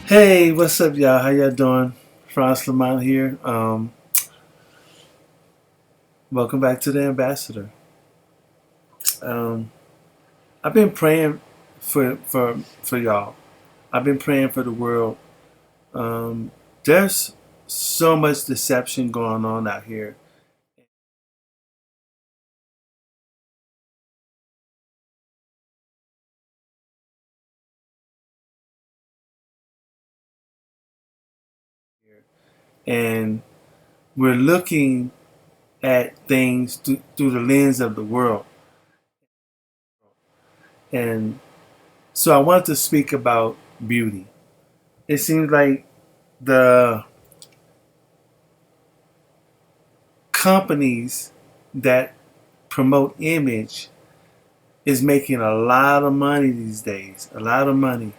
Hey, what's up, y'all? How y'all doing? Frantz here. Welcome back to the Ambassador. Um, I've been praying for y'all. I've been praying for the world. There's so much deception going on out here, and we're looking at things through the lens of the world. And so I want to speak about beauty. It seems like the companies that promote image is making a lot of money these days. A lot of money.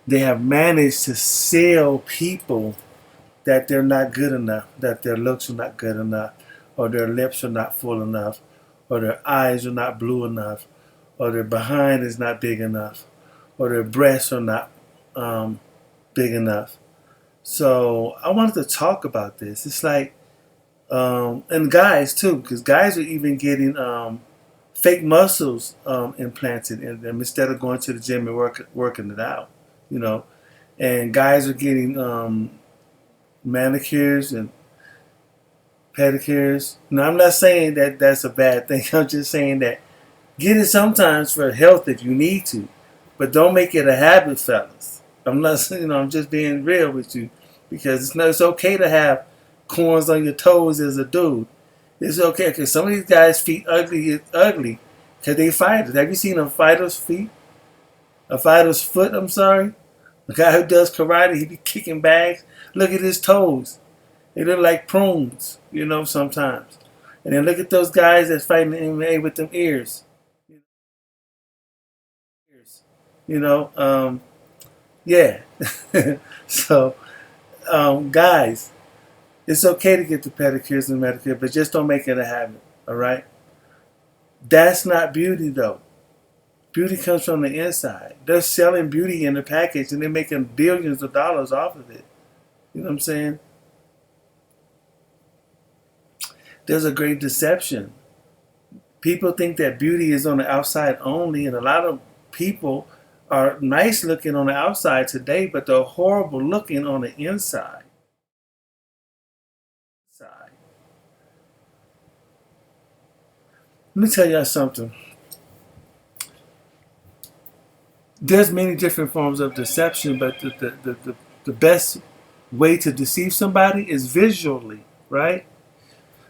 They have managed to sell people that they're not good enough, that their looks are not good enough, or their lips are not full enough, or their eyes are not blue enough, or their behind is not big enough, or their breasts are not big enough. So I wanted to talk about this. It's like, and guys too, because guys are even getting fake muscles implanted in them instead of going to the gym and working it out, you know. And guys are getting manicures and pedicures. Now, I'm not saying that that's a bad thing. I'm just saying that get it sometimes for health if you need to, but don't make it a habit, fellas. I'm not, I'm just being real with you because it's okay to have corns on your toes as a dude. It's okay because some of these guys' feet ugly because they fighters. Have you seen a fighter's feet? A fighter's foot? I'm sorry. A guy who does karate, he be kicking bags. Look at his toes. They look like prunes, sometimes. And then look at those guys that's fighting the MMA with them ears. You know, yeah. So, guys, it's okay to get the pedicures and manicures, but just don't make it a habit. All right. That's not beauty, though. Beauty comes from the inside. They're selling beauty in the package, and they're making billions of dollars off of it. You know what I'm saying? There's a great deception. People think that beauty is on the outside only, and a lot of people are nice looking on the outside today, but they're horrible looking on the inside. Let me tell y'all something. There's many different forms of deception, but the best way to deceive somebody is visually, right?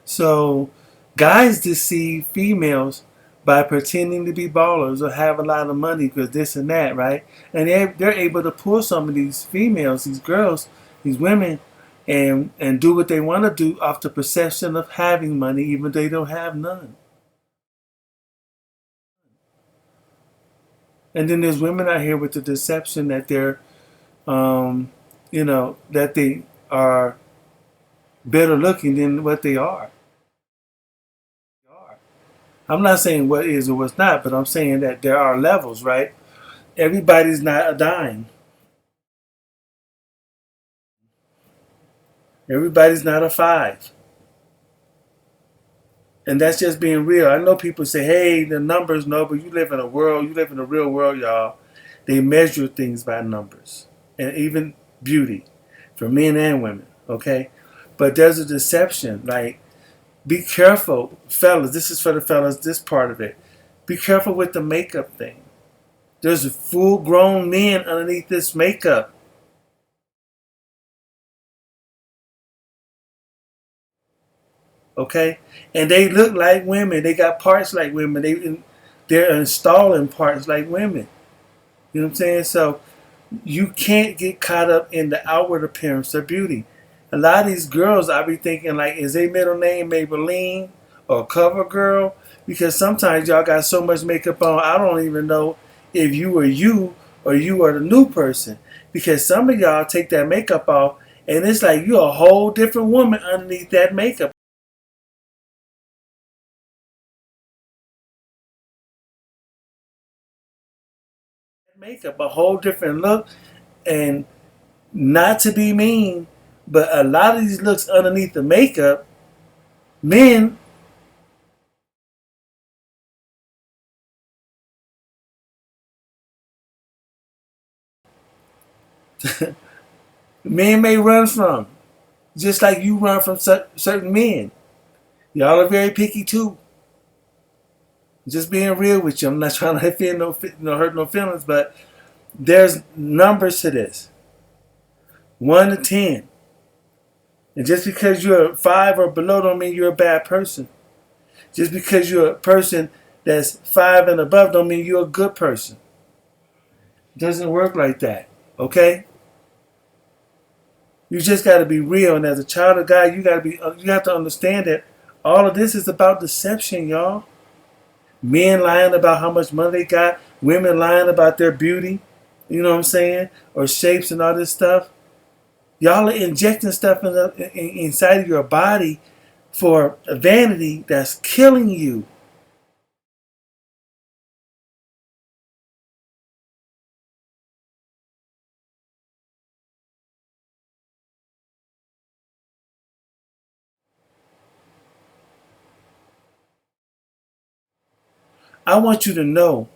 So guys deceive females by pretending to be ballers or have a lot of money because this and that, right? And they're able to pull some of these females, these girls, these women, and do what they want to do off the perception of having money, even though they don't have none. And then there's women out here with the deception that they're, that they are better looking than what they are. I'm not saying what is or what's not, but I'm saying that there are levels, right? Everybody's not a dime. Everybody's not a five. And that's just being real. I know people say, hey, the numbers, no, but you live in a world, you live in a real world, y'all. They measure things by numbers and even beauty for men and women, okay? But there's a deception. Like, be careful, fellas. This is for the fellas, this part of it. Be careful with the makeup thing. There's full grown men underneath this makeup. Okay? And they look like women. They got parts like women. They're installing parts like women. You know what I'm saying? So you can't get caught up in the outward appearance of beauty. A lot of these girls, I be thinking like, is their middle name Maybelline or cover girl, because sometimes y'all got so much makeup on, I don't even know if you are you or you are the new person. Because some of y'all take that makeup off and it's like you're a whole different woman underneath that makeup. Makeup, a whole different look, and not to be mean, but a lot of these looks underneath the makeup, men men may run from, just like you run from certain men. Y'all are very picky too. Just being real with you. I'm not trying to offend hurt no feelings, but there's numbers to this. 1 to 10. And just because you're 5 or below don't mean you're a bad person. Just because you're a person that's 5 and above don't mean you're a good person. It doesn't work like that. Okay? You just got to be real. And as a child of God, you have to understand that all of this is about deception, y'all. Men lying about how much money they got, women lying about their beauty, you know what I'm saying? Or shapes and all this stuff. Y'all are injecting stuff inside of your body for vanity that's killing you. I want you to know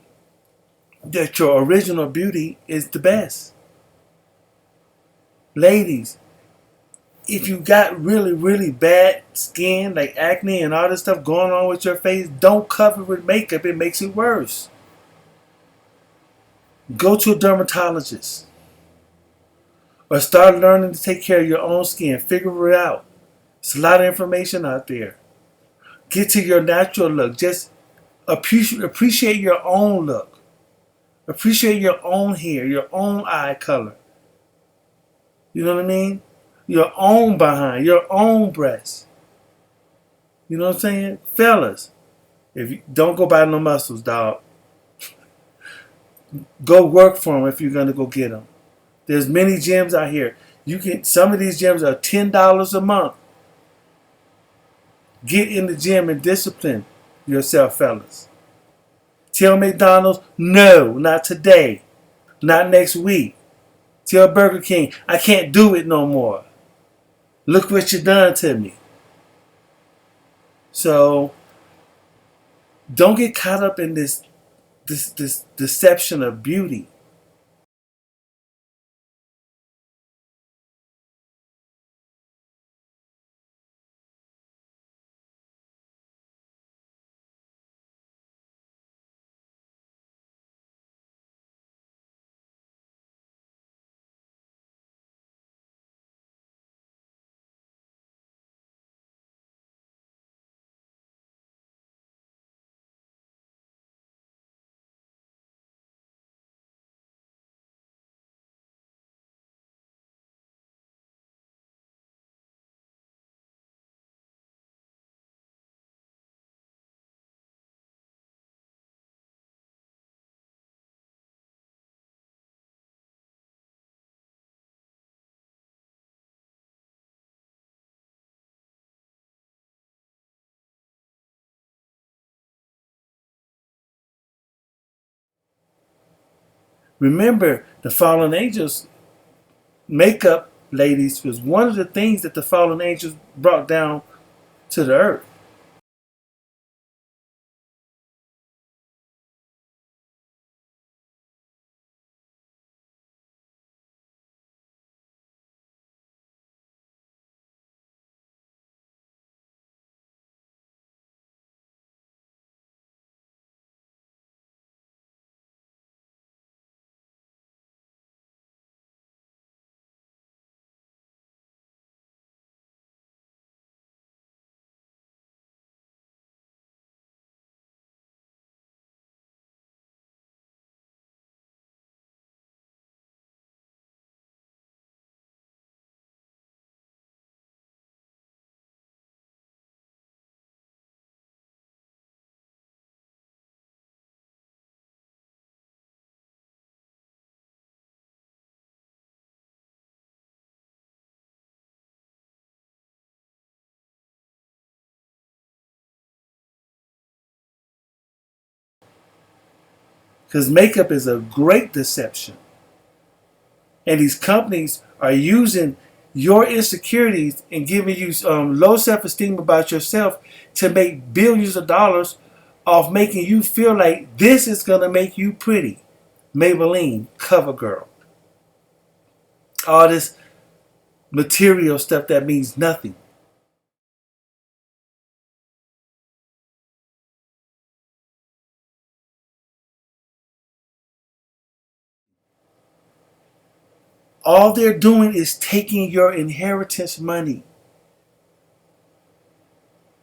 that your original beauty is the best. Ladies, if you got really, really bad skin, like acne and all this stuff going on with your face, don't cover it with makeup. It makes it worse. Go to a dermatologist or start learning to take care of your own skin. Figure it out. There's a lot of information out there. Get to your natural look. Just appreciate your own look. Appreciate your own hair, your own eye color. You know what I mean? Your own behind, your own breast. You know what I'm saying? Fellas, if you don't go buy no muscles, dog. Go work for them if you're gonna go get them. There's many gyms out here. You can. Some of these gyms are $10 a month. Get in the gym and discipline yourself, fellas. Tell McDonald's, no, not today, not next week. Tell Burger King, I can't do it no more. Look what you done to me. So don't get caught up in this deception of beauty. Remember, the fallen angels makeup, ladies, was one of the things that the fallen angels brought down to the earth. Because makeup is a great deception. And these companies are using your insecurities and giving you low self-esteem about yourself to make billions of dollars off making you feel like this is going to make you pretty. Maybelline, CoverGirl. All this material stuff that means nothing. All they're doing is taking your inheritance money.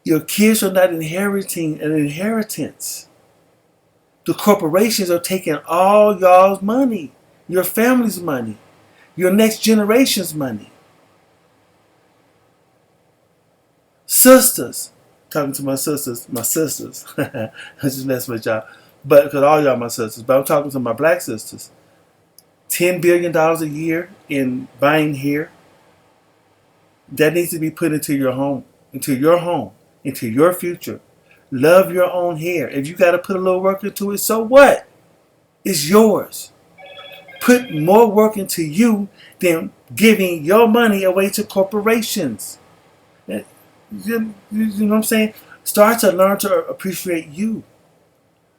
Your kids are not inheriting an inheritance. The corporations are taking all y'all's money, your family's money, your next generation's money. Sisters, talking to my sisters, I just mess with y'all, but because all y'all my sisters, but I'm talking to my black sisters. $10 billion a year in buying hair, that needs to be put into your home, into your future. Love your own hair. If you got to put a little work into it, so what? It's yours. Put more work into you than giving your money away to corporations. You know what I'm saying? Start to learn to appreciate you.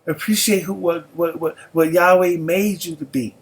Appreciate what Yahweh made you to be.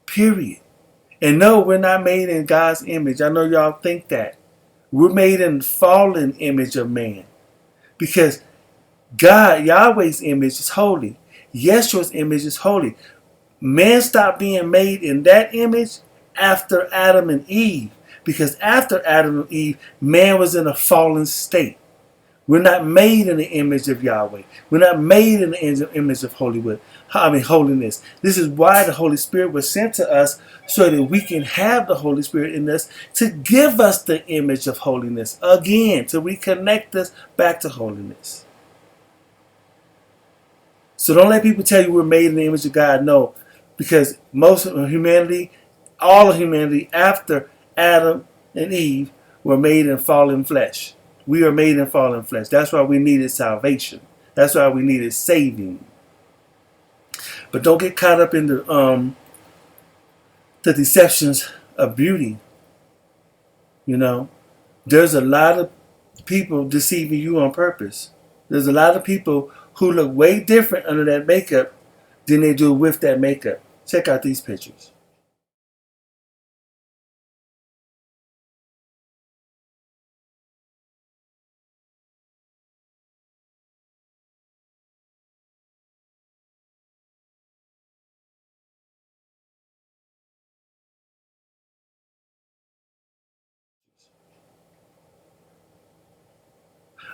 Period. And no, we're not made in God's image. I know y'all think that. We're made in the fallen image of man. Because God, Yahweh's image is holy. Yeshua's image is holy. Man stopped being made in that image after Adam and Eve. Because after Adam and Eve, man was in a fallen state. We're not made in the image of Yahweh. We're not made in the image of holiness. This is why the Holy Spirit was sent to us, so that we can have the Holy Spirit in us to give us the image of holiness again, to reconnect us back to holiness. So don't let people tell you we're made in the image of God. No, because most of humanity, all of humanity after Adam and Eve were made in fallen flesh. We are made in fallen flesh. That's why we needed salvation. That's why we needed saving. But don't get caught up in the deceptions of beauty. You know, there's a lot of people deceiving you on purpose. There's a lot of people who look way different under that makeup than they do with that makeup. Check out these pictures.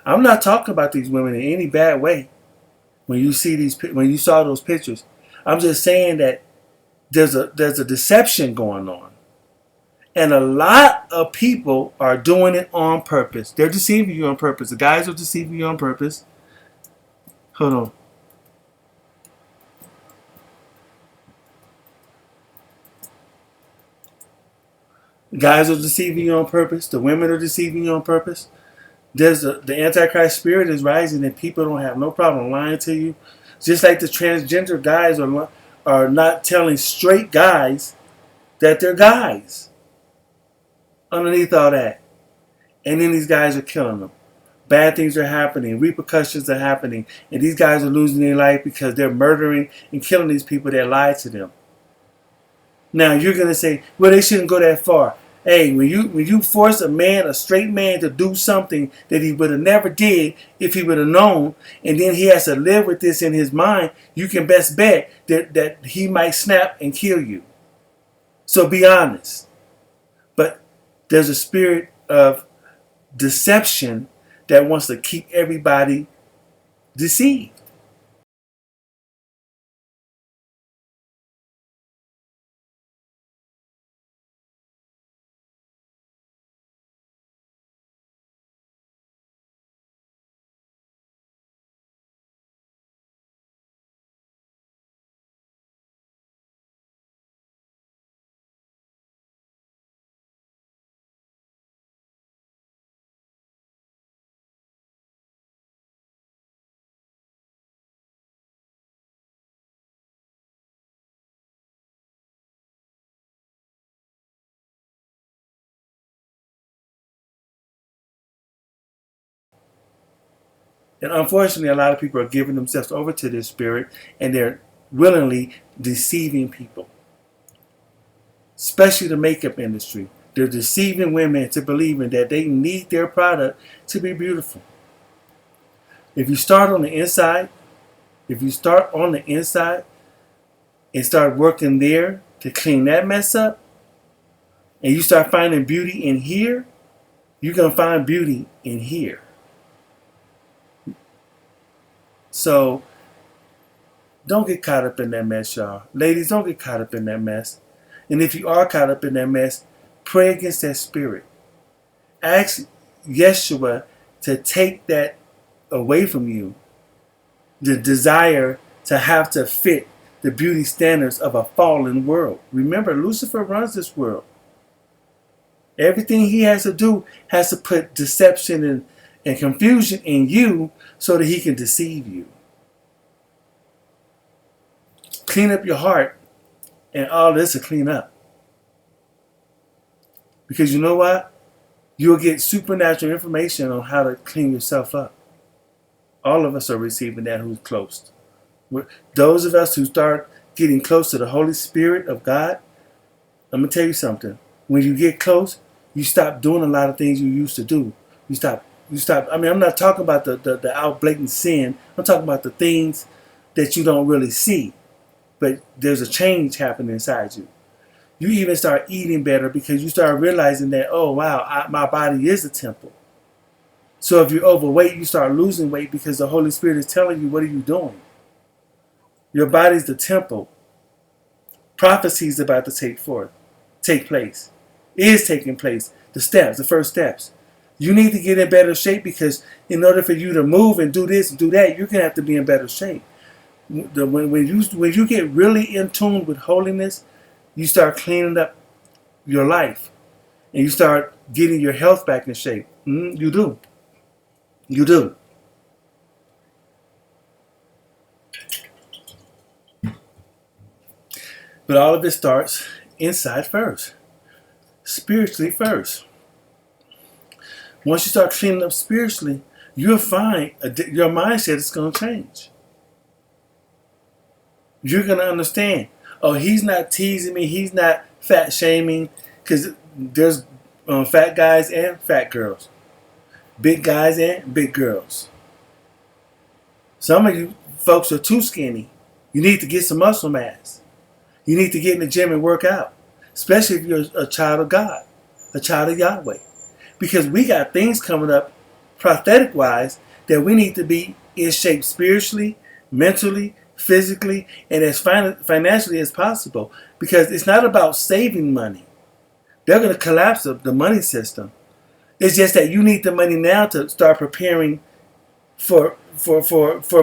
I'm not talking about these women in any bad way. When you saw those pictures, I'm just saying that there's a deception going on, and a lot of people are doing it on purpose. They're deceiving you on purpose. The guys are deceiving you on purpose. Hold on. The guys are deceiving you on purpose. The women are deceiving you on purpose. The Antichrist spirit is rising, and people don't have no problem lying to you. Just like the transgender guys are not telling straight guys that they're guys. Underneath all that. And then these guys are killing them. Bad things are happening. Repercussions are happening. And these guys are losing their life because they're murdering and killing these people that lied to them. Now, you're going to say, well, they shouldn't go that far. Hey, when you force a man, a straight man, to do something that he would have never did if he would have known, and then he has to live with this in his mind, you can best bet that he might snap and kill you. So be honest. But there's a spirit of deception that wants to keep everybody deceived. And unfortunately, a lot of people are giving themselves over to this spirit, and they're willingly deceiving people, especially the makeup industry. They're deceiving women to believing that they need their product to be beautiful. If you start on the inside, if you start on the inside and start working there to clean that mess up, and you start finding beauty in here, you're going to find beauty in here. So don't get caught up in that mess, y'all. Ladies, don't get caught up in that mess. And if you are caught up in that mess, pray against that spirit. Ask Yeshua to take that away from you. The desire to have to fit the beauty standards of a fallen world. Remember, Lucifer runs this world. Everything he has to do has to put deception and confusion in you so that he can deceive you. Clean up your heart, and all this will clean up. Because you know what? You'll get supernatural information on how to clean yourself up. All of us are receiving that who's close. Those of us who start getting close to the Holy Spirit of God, I'm going to tell you something. When you get close, you stop doing a lot of things you used to do. You stop. I mean, I'm not talking about the out blatant sin. I'm talking about the things that you don't really see. But there's a change happening inside you. You even start eating better because you start realizing that, oh, wow, my body is a temple. So if you're overweight, you start losing weight because the Holy Spirit is telling you, what are you doing? Your body's the temple. Prophecy is about to take place. Is taking place. The first steps. You need to get in better shape because in order for you to move and do this and do that, you're going to have to be in better shape. When you get really in tune with holiness, you start cleaning up your life. And you start getting your health back in shape. You do. You do. But all of it starts inside first. Spiritually first. Once you start cleaning up spiritually, you'll find your mindset is going to change. You're going to understand. Oh, he's not teasing me. He's not fat shaming. Because there's fat guys and fat girls. Big guys and big girls. Some of you folks are too skinny. You need to get some muscle mass. You need to get in the gym and work out. Especially if you're a child of God. A child of Yahweh. Because we got things coming up prophetic wise that we need to be in shape spiritually, mentally, physically, and as financially as possible. Because it's not about saving money. They're going to collapse the money system. It's just that you need the money now to start preparing for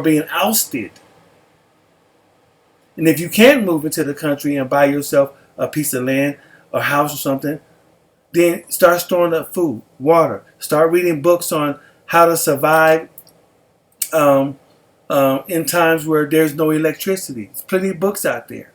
being ousted. And if you can't move into the country and buy yourself a piece of land or house or something, then start storing up food, water. Start reading books on how to survive in times where there's no electricity. There's plenty of books out there.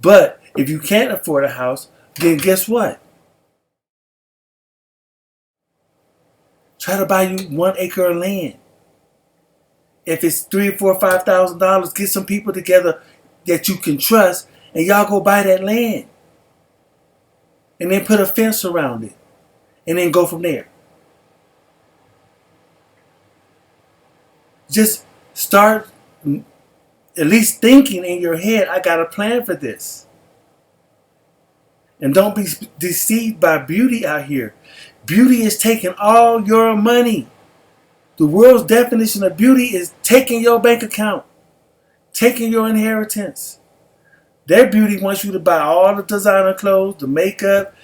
But if you can't afford a house, then guess what? Try to buy you 1 acre of land. If it's $3,000, $4,000, $5,000, get some people together that you can trust, and y'all go buy that land, and then put a fence around it, and then go from there. Just start at least thinking in your head, I got a plan for this. And don't be deceived by beauty out here. Beauty is taking all your money. The world's definition of beauty is taking your bank account, taking your inheritance. Their beauty wants you to buy all the designer clothes, the makeup,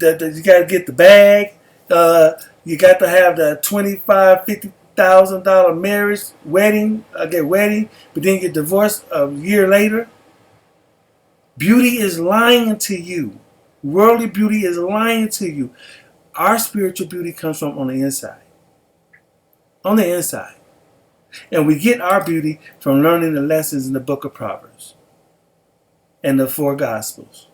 you got to get the bag, you got to have the $25,000, $50,000 marriage, wedding, but then get divorced a year later. Beauty is lying to you. Worldly beauty is lying to you. Our spiritual beauty comes from on the inside. On the inside. And we get our beauty from learning the lessons in the book of Proverbs and the 4 Gospels.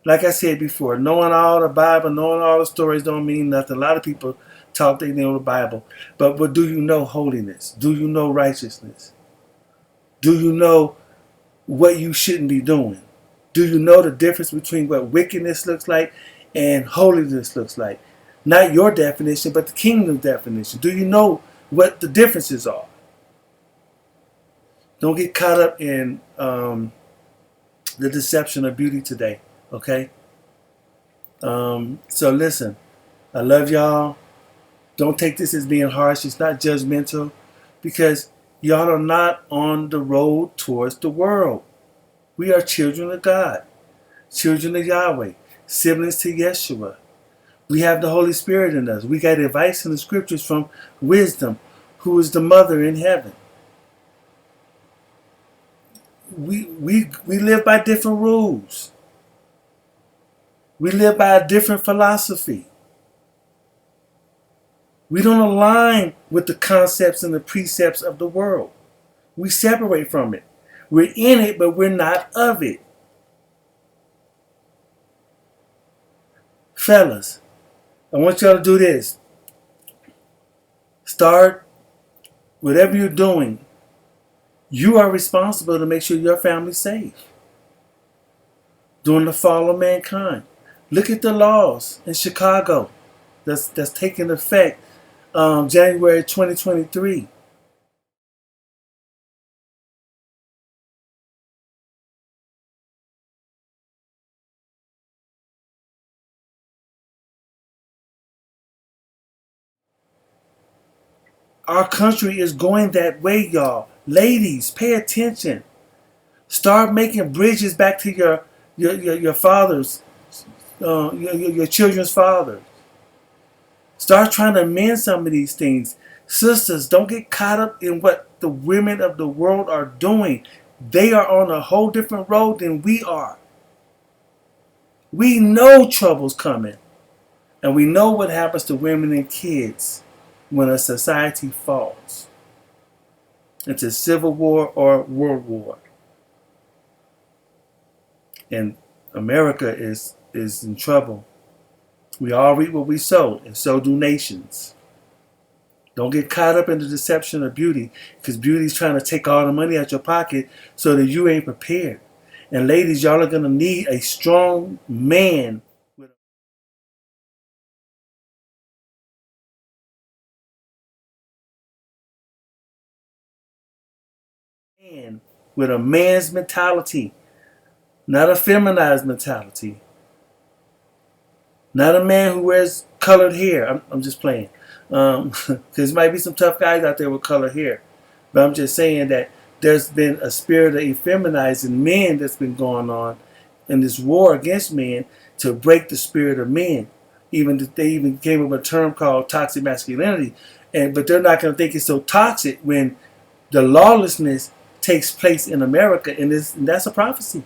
Like I said before, knowing all the Bible, knowing all the stories don't mean nothing. A lot of people talk they know the Bible. But do you know holiness? Do you know righteousness? Do you know what you shouldn't be doing? Do you know the difference between what wickedness looks like and holiness looks like? Not your definition, but the kingdom's definition. Do you know what the differences are? Don't get caught up in the deception of beauty today, okay? So listen, I love y'all. Don't take this as being harsh. It's not judgmental, because y'all are not on the road towards the world. We are children of God, children of Yahweh, siblings to Yeshua. We have the Holy Spirit in us. We got advice in the scriptures from wisdom, who is the mother in heaven. We live by different rules. We live by a different philosophy. We don't align with the concepts and the precepts of the world. We separate from it. We're in it, but we're not of it. Fellas, I want y'all to do this. Start, whatever you're doing, you are responsible to make sure your family's safe during the fall of mankind. Look at the laws in Chicago that's taking effect January 2023. Our country is going that way, y'all. Ladies, pay attention. Start making bridges back to your fathers, your children's fathers. Start trying to mend some of these things. Sisters, don't get caught up in what the women of the world are doing. They are on a whole different road than we are. We know trouble's coming. And we know what happens to women and kids when a society falls into civil war or world war. And America is in trouble. We all reap what we sow, and so do nations. Don't get caught up in the deception of beauty, because beauty's trying to take all the money out your pocket so that you ain't prepared. And ladies, y'all are going to need a strong man with a man's mentality, not a feminized mentality. Not a man who wears colored hair. I'm just playing. Because there might be some tough guys out there with colored hair. But I'm just saying that there's been a spirit of effeminizing men that's been going on in this war against men to break the spirit of men. They even came up with a term called toxic masculinity. But they're not going to think it's so toxic when the lawlessness takes place in America, and that's a prophecy.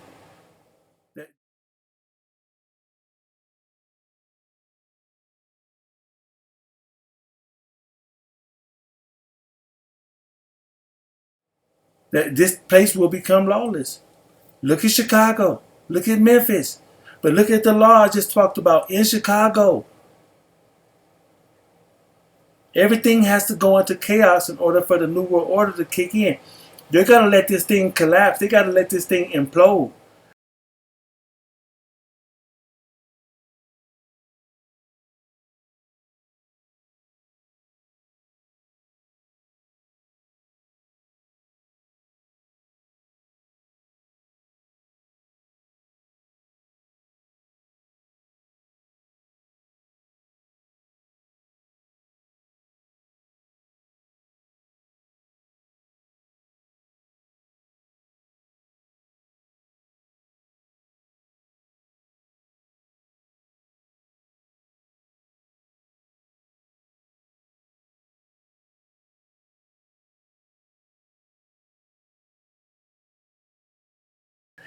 That this place will become lawless. Look at Chicago. Look at Memphis. But look at the law I just talked about in Chicago. Everything has to go into chaos in order for the New World Order to kick in. They're going to let this thing collapse. They got to let this thing implode.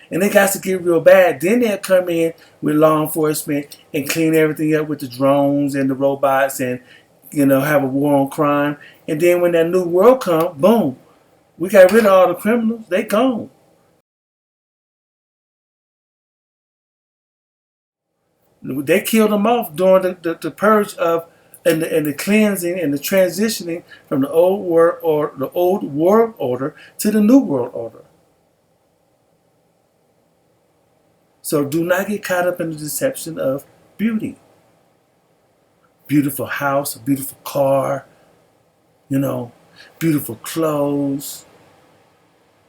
And they got to get real bad. Then they'll come in with law enforcement and clean everything up with the drones and the robots and, have a war on crime. And then when that new world comes, boom, we got rid of all the criminals. They gone. They killed them off during the purge of and the cleansing and the transitioning from the old world order to the new world order. So do not get caught up in the deception of beauty. Beautiful house, a beautiful car, beautiful clothes,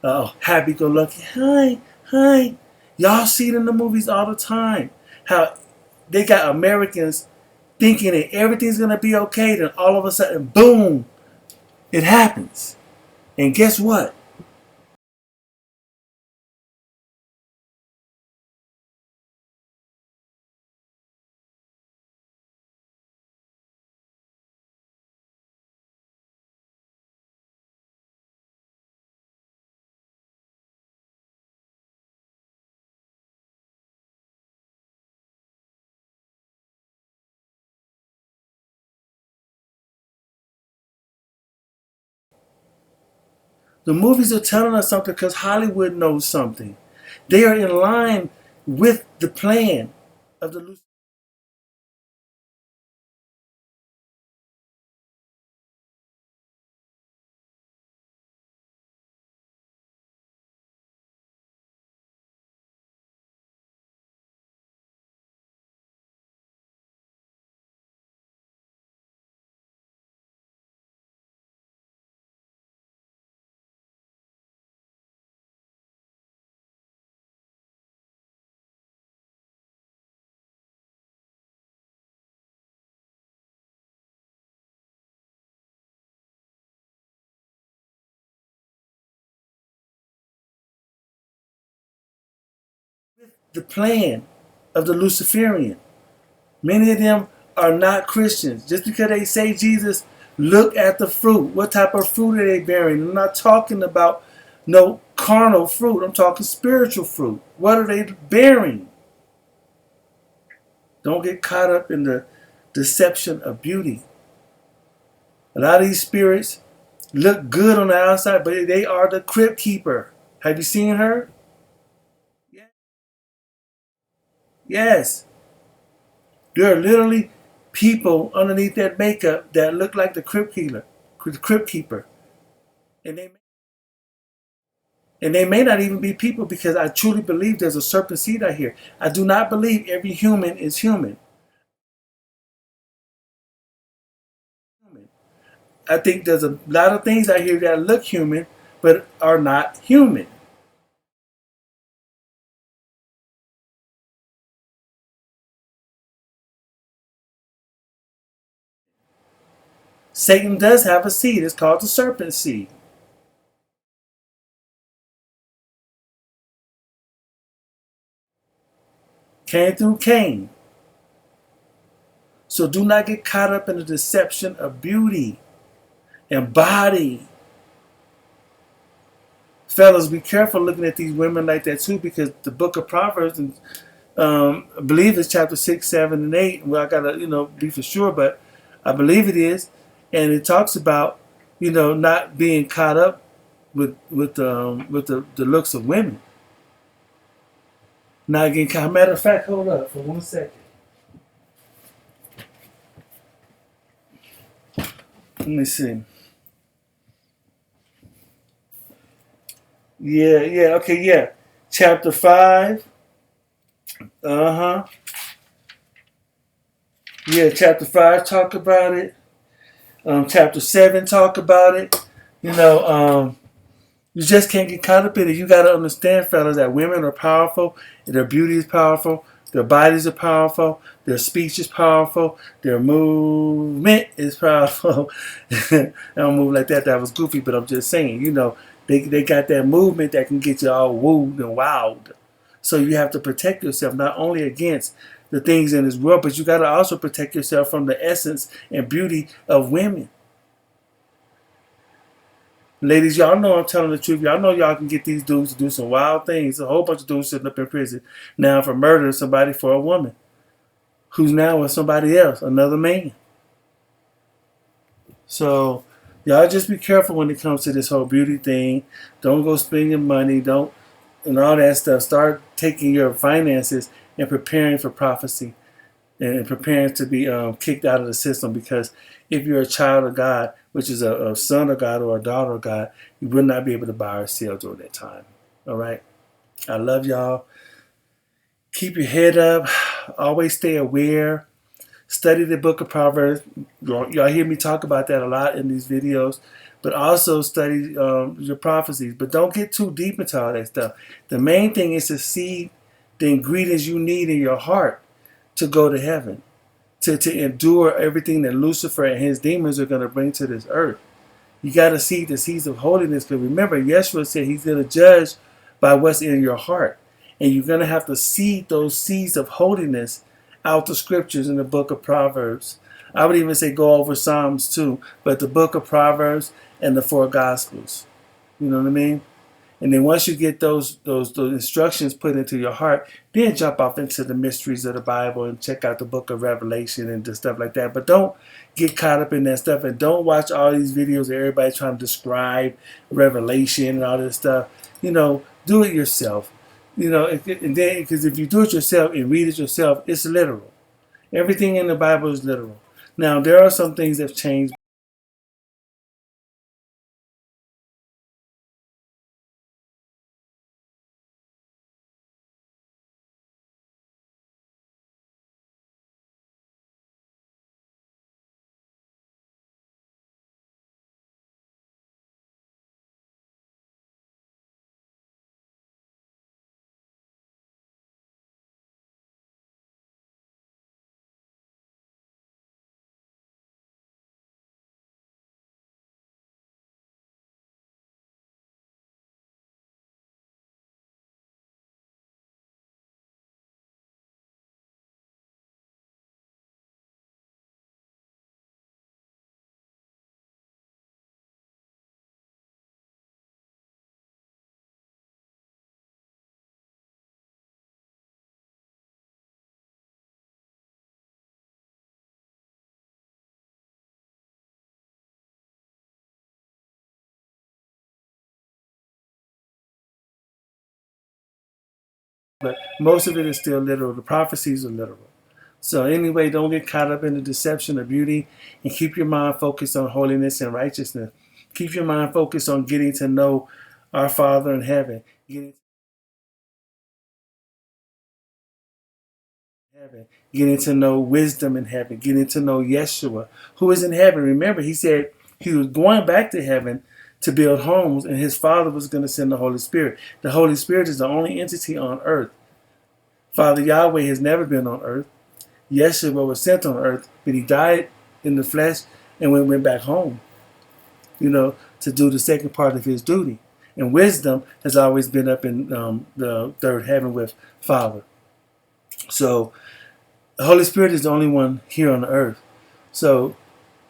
happy-go-lucky. Hi. Y'all see it in the movies all the time. How they got Americans thinking that everything's going to be okay. Then all of a sudden, boom, it happens. And guess what? The movies are telling us something because Hollywood knows something. They are in line with the plan of the Lucifer. The plan of the Luciferian. Many of them are not Christians. Just because they say Jesus, look at the fruit. What type of fruit are they bearing? I'm not talking about no carnal fruit. I'm talking spiritual fruit. What are they bearing? Don't get caught up in the deception of beauty. A lot of these spirits look good on the outside, but they are the crypt keeper. Have you seen her? Yes. There are literally people underneath that makeup that look like the crypt keeper. And they may not even be people, because I truly believe there's a serpent seed out here. I do not believe every human is human. I think there's a lot of things out here that look human but are not human. Satan does have a seed. It's called the serpent seed. Came through Cain. So do not get caught up in the deception of beauty and body. Fellas, be careful looking at these women like that too, because the book of Proverbs, and I believe it's chapter 6, 7, and 8. Well, I gotta, be for sure, but I believe it is. And it talks about, not being caught up with the looks of women. Not getting caught. Matter of fact, hold up for 1 second. Let me see. Yeah, okay, yeah. Chapter 5. Uh-huh. Yeah, chapter 5 talk about it. Chapter 7 talk about it. You know, you just can't get caught up in it. You got to understand, fellas, that women are powerful. Their beauty is powerful. Their bodies are powerful. Their speech is powerful. Their movement is powerful. I don't move like that. That was goofy, but I'm just saying, you know, they got that movement that can get you all wooed and wild. So you have to protect yourself not only against the things in this world, but you got to also protect yourself from the essence and beauty of women. Ladies, y'all know I'm telling the truth. Y'all know y'all can get these dudes to do some wild things. A whole bunch of dudes sitting up in prison now for murdering somebody for a woman who's now with somebody else, another man. So y'all just be careful when it comes to this whole beauty thing. Don't go spend your money. Don't and all that stuff. Start taking your finances and preparing for prophecy and preparing to be kicked out of the system. Because if you're a child of God, which is a son of God or a daughter of God, you will not be able to buy or sell during that time. All right? I love y'all. Keep your head up. Always stay aware. Study the book of Proverbs. Y'all hear me talk about that a lot in these videos. But also study your prophecies. But don't get too deep into all that stuff. The main thing is to see the ingredients you need in your heart to go to heaven. To endure everything that Lucifer and his demons are going to bring to this earth. You got to see the seeds of holiness. Because remember, Yeshua said he's going to judge by what's in your heart. And you're going to have to seed those seeds of holiness out the scriptures in the book of Proverbs. I would even say go over Psalms too. But the book of Proverbs and the 4 Gospels. You know what I mean? And then once you get those instructions put into your heart, then jump off into the mysteries of the Bible and check out the book of Revelation and stuff like that. But don't get caught up in that stuff, and don't watch all these videos of everybody trying to describe Revelation and all this stuff. You know, do it yourself. You know, and then because if you do it yourself and read it yourself, it's literal. Everything in the Bible is literal. Now, there are some things that have changed. But most of it is still literal. The prophecies are literal. So anyway, don't get caught up in the deception of beauty, and keep your mind focused on holiness and righteousness. Keep your mind focused on getting to know our Father in heaven. Getting to know wisdom in heaven. Getting to know Yeshua, who is in heaven. Remember, he said he was going back to heaven to build homes, and his Father was going to send the Holy Spirit. The Holy Spirit is the only entity on earth. Father Yahweh has never been on earth. Yeshua was sent on earth, but he died in the flesh and went back home, you know, to do the second part of his duty. And wisdom has always been up in the third heaven with Father. So the Holy Spirit is the only one here on the earth. So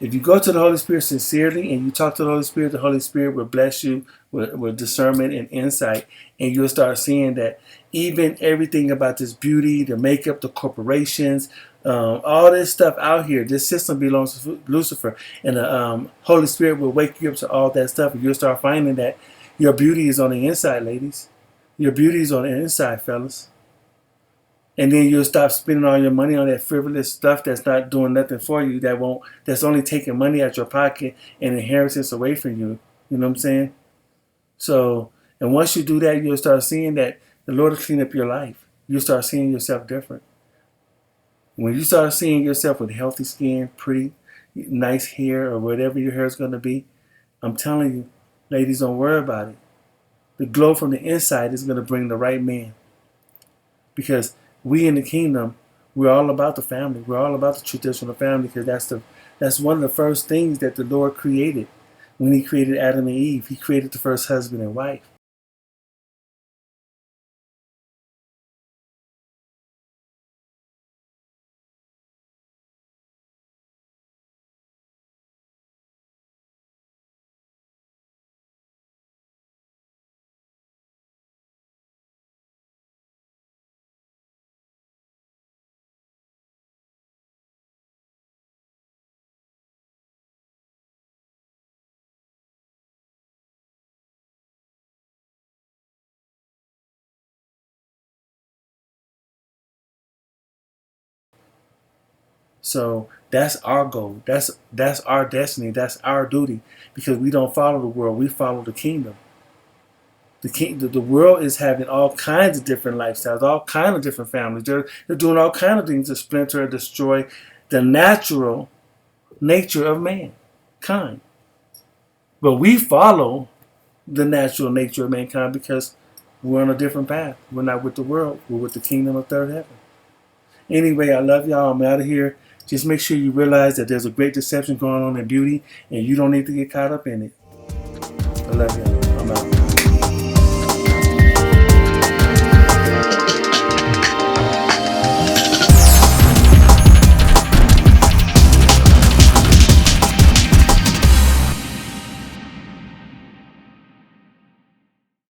if you go to the Holy Spirit sincerely and you talk to the Holy Spirit will bless you with discernment and insight. And you'll start seeing that even everything about this beauty, the makeup, the corporations, all this stuff out here, this system belongs to Lucifer. And the Holy Spirit will wake you up to all that stuff. And you'll start finding that your beauty is on the inside, ladies. Your beauty is on the inside, fellas. And then you'll stop spending all your money on that frivolous stuff that's not doing nothing for you, that's only taking money out your pocket and inheritance away from you. You know what I'm saying? So, and once you do that, you'll start seeing that the Lord will clean up your life. You'll start seeing yourself different. When you start seeing yourself with healthy skin, pretty, nice hair, or whatever your hair is going to be, I'm telling you, ladies, don't worry about it. The glow from the inside is going to bring the right man. Because we in the kingdom, we're all about the family. We're all about the traditional family, because that's one of the first things that the Lord created. When he created Adam and Eve, he created the first husband and wife. So that's our goal. That's our destiny. That's our duty. Because we don't follow the world. We follow the kingdom. The world is having all kinds of different lifestyles, all kinds of different families. They're doing all kinds of things to splinter and destroy the natural nature of mankind. But we follow the natural nature of mankind because we're on a different path. We're not with the world. We're with the kingdom of third heaven. Anyway, I love y'all. I'm out of here. Just make sure you realize that there's a great deception going on in beauty, and you don't need to get caught up in it. I love y'all. I'm out.